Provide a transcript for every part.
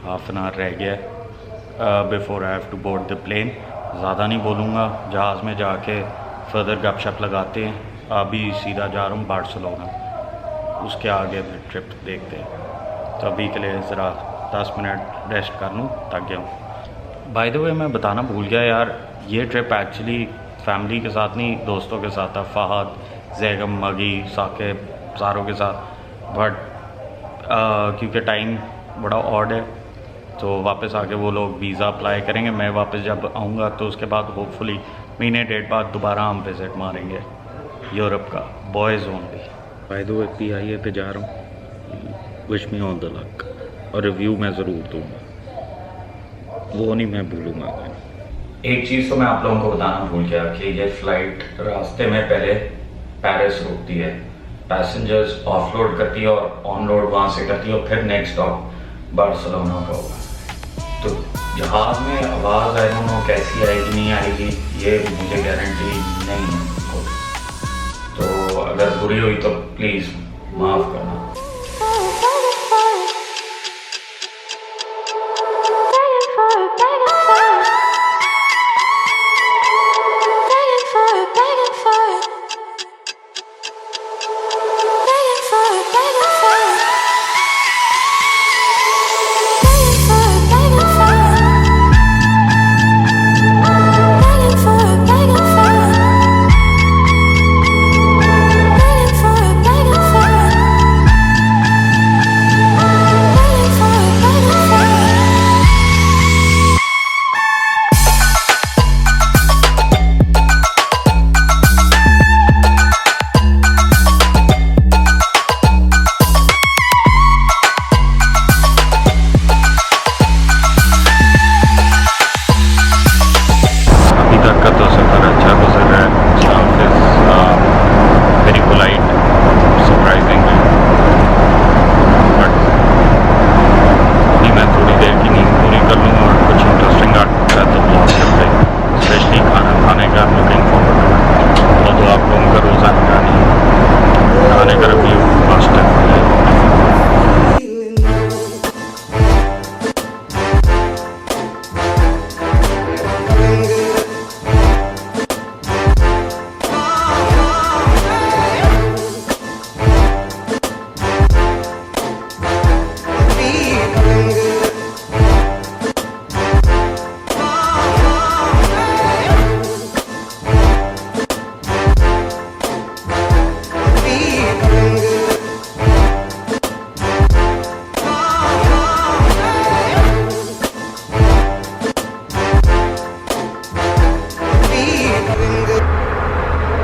Half an hour रह गया before I have to board the plane. ज़्यादा नहीं बोलूँगा, जहाज़ में जाके फर्दर गपशप लगाते हैं। अभी सीधा जा रहा हूँ बार्सिलोना, उसके आगे फिर ट्रिप देखते हैं। तो अभी के लिए ज़रा 10 मिनट रेस्ट कर लूँ थक गया हूँ। बाय द वे मैं बताना भूल गया यार, ये ट्रिप एक्चुअली फैमिली के साथ नहीं दोस्तों के साथ था। फ़हद, जैगम, मगी, साकिब, सारों के साथ। बट क्योंकि टाइम बड़ा ऑड है तो वापस आके वो लोग वीज़ा अप्लाई करेंगे। मैं वापस जब आऊँगा तो उसके बाद होपफुली महीने डेढ़ बाद दोबारा हम विज़िट मारेंगे यूरोप का, boys only. By the way PIA पे जा रहा हूँ, wish me on the luck, और रिव्यू मैं ज़रूर दूँगा, वो नहीं मैं भूलूँगा। एक चीज़ तो मैं आप लोगों को बताना भूल गया कि ये फ़्लाइट रास्ते में पहले पेरिस रुकती है, पैसेंजर्स ऑफलोड करती है और ऑनलोड वहाँ से करती है, और फिर नेक्स्ट स्टॉप बार्सिलोना का होगा। तो जहाज़ में आवाज़ आई डोंट नो कैसी आएगी नहीं आएगी, ये मुझे गारंटी नहीं है। तो अगर बुरी हुई तो प्लीज़ माफ़ करना।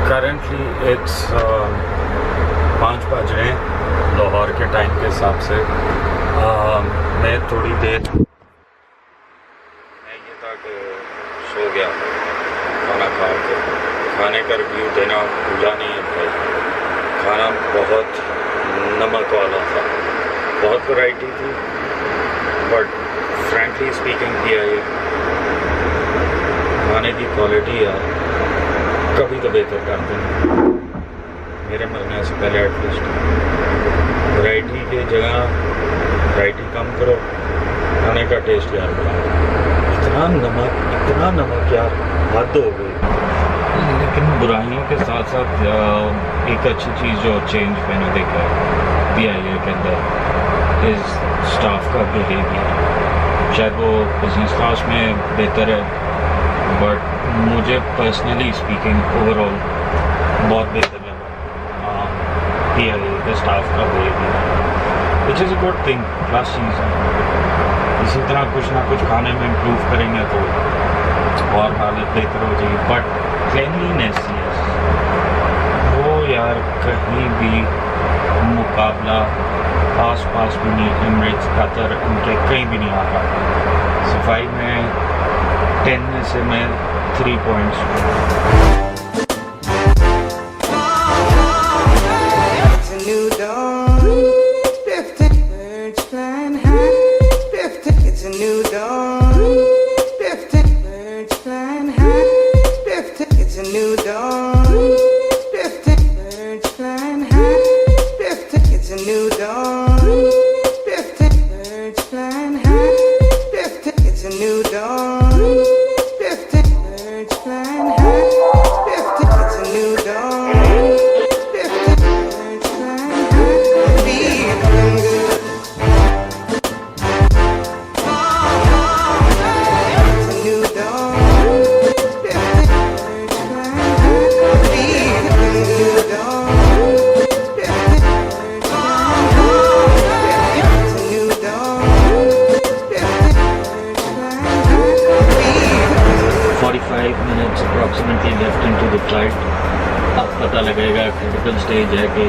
करंटली इट्स 5 बज रहे हैं लाहौर के टाइम के हिसाब से। मैं थोड़ी देर मैं ये था कि सो गया खाना खा के। खाने का रिव्यू देना भूला नहीं है भाई, खाना बहुत नमक वाला था, बहुत वैरायटी थी, बट फ्रैंकली स्पीकिंग PIA खाने की क्वालिटी यार कभी तो बेहतर करते हैं मेरे मरने से पहले। एटलीस्ट वैरायटी की जगह वैरायटी कम करो, खाने का टेस्ट यार बढ़ाओ। इतना नमक यार हद हो गई। लेकिन बुराइयों के साथ साथ एक अच्छी चीज़ जो चेंज मैंने देखा है PIA के अंदर इस स्टाफ का बिहेवियर। शायद वो बिजनेस क्लास में बेहतर है, बट मुझे पर्सनली स्पीकिंग ओवरऑल बहुत बेहतर लगा। PIA के स्टाफ का behaviour, which is a good thing, plus चीज़ है। इसी तरह कुछ ना कुछ खाने में इम्प्रूव करेंगे तो और हालत बेहतर हो जाएगी। बट क्लिनलीनेस वो यार कहीं भी मुकाबला आस पास भी नहीं, एमिरेट्स कतर उनके कहीं भी नहीं आ पाता। सफाई में 10 में से मैं 3 points. Approximately left into the flight. अब पता लगेगा, क्रिटिकल स्टेज है कि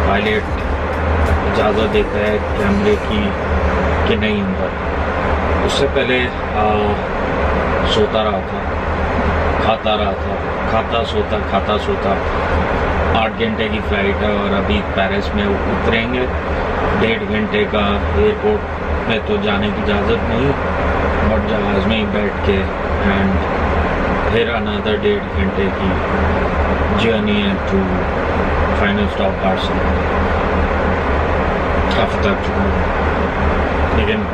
पायलट इजाज़त देता है कैमरे की कि नहीं अंदर। उससे पहले सोता रहा था, खाता रहा था, खाता सोता 8 घंटे की फ़्लाइट है और अभी पेरिस में उतरेंगे। 1.5 घंटे का एयरपोर्ट में तो जाने की इजाज़त नहीं, बट जहाज़ में ही बैठ के एंड फिर अनदर 1.5 घंटे की जर्नी है टू फाइनल स्टॉप बार्सिलोना। काफ़ी थक चुका हूँ, लेकिन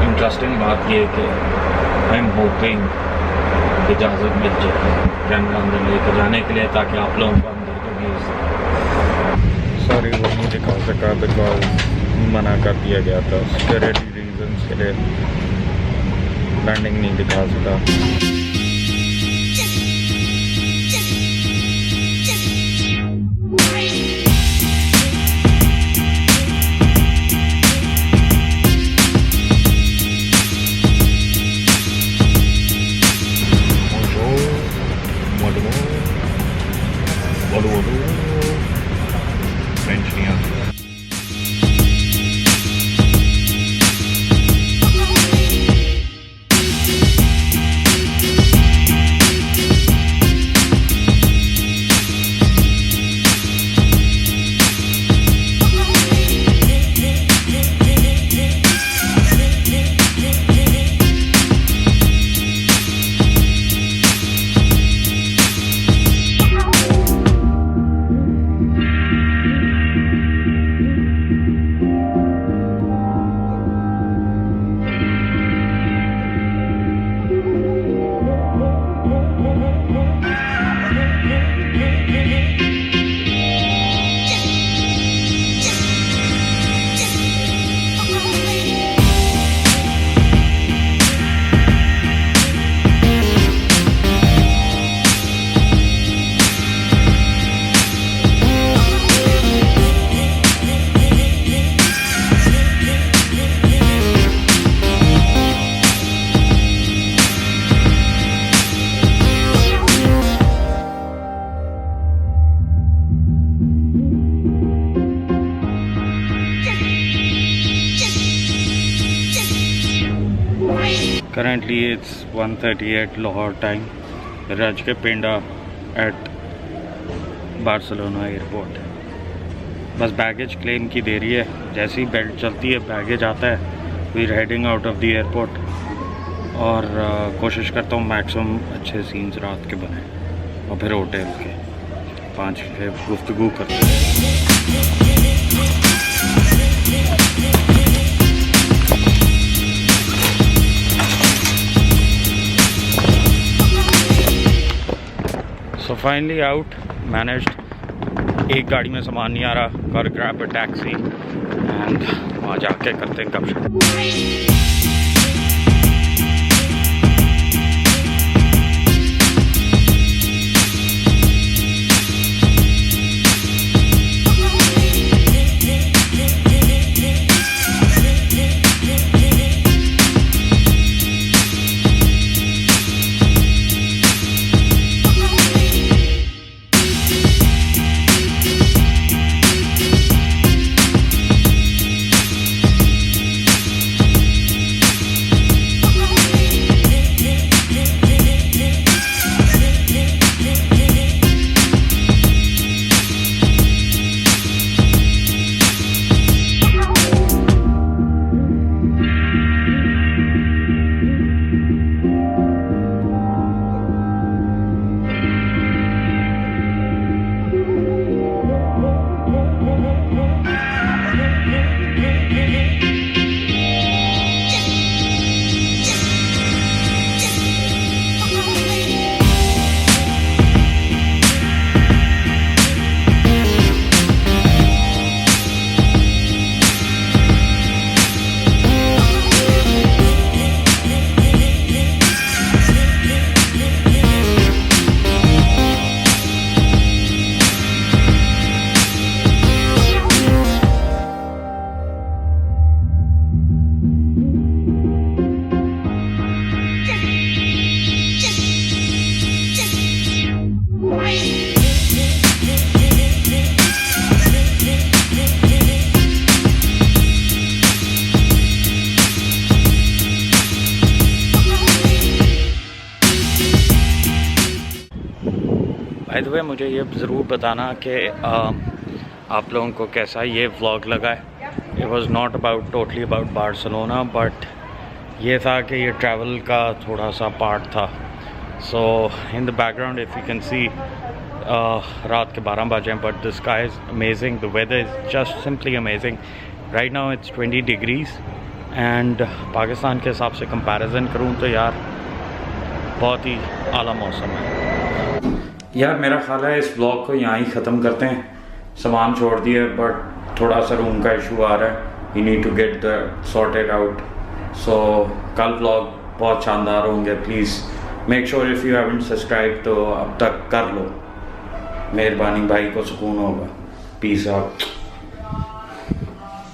इंटरेस्टिंग बात यह है कि आई एम होपिंग इजाज़त मिल जाए कैमरा अंदर लेकर जाने के लिए, ताकि आप लोगों को अंदर को भेज सकें। सॉरी वो नहीं दिखा सका बिकॉज मना कर दिया गया था, सिक्योरिटी रीजंस के लिए लैंडिंग नहीं दिखा सका। Currently it's 1:38 Lahore time. रज के पिंडा at Barcelona airport. बस बैगेज क्लेम की देरी है, जैसे ही बेल्ट चलती है बैगेज आता है, we are heading out of the airport. और कोशिश करता हूँ मैक्सिमम अच्छे सीन्स रात के बने और फिर होटल के 5 गुफ्तगू करते हैं। So finally out managed. एक गाड़ी में सामान नहीं आ रहा, got grab a taxi and वहाँ जाके करते हैं गपशप। बाय द वे मुझे ये ज़रूर बताना कि आप लोगों को कैसा ये व्लॉग लगा है। It was not about totally about Barcelona, but ये था कि ये ट्रैवल का थोड़ा सा पार्ट था। So in the background if you can see रात के 12 बजे, but the sky is amazing, the weather is just simply amazing. Right now it's 20 degrees and Pakistan के हिसाब से कंपैरिजन करूँ तो यार बहुत ही आला मौसम है। यार मेरा ख्याल है इस ब्लॉग को यहाँ ही ख़त्म करते हैं। सामान छोड़ दिया बट थोड़ा सा रूम का इशू आ रहा है, you need to get the sorted out. So कल ब्लॉग बहुत शानदार होंगे। Please make sure if you haven't subscribe तो अब तक कर लो, मेहरबानी, भाई को सुकून होगा। Peace out.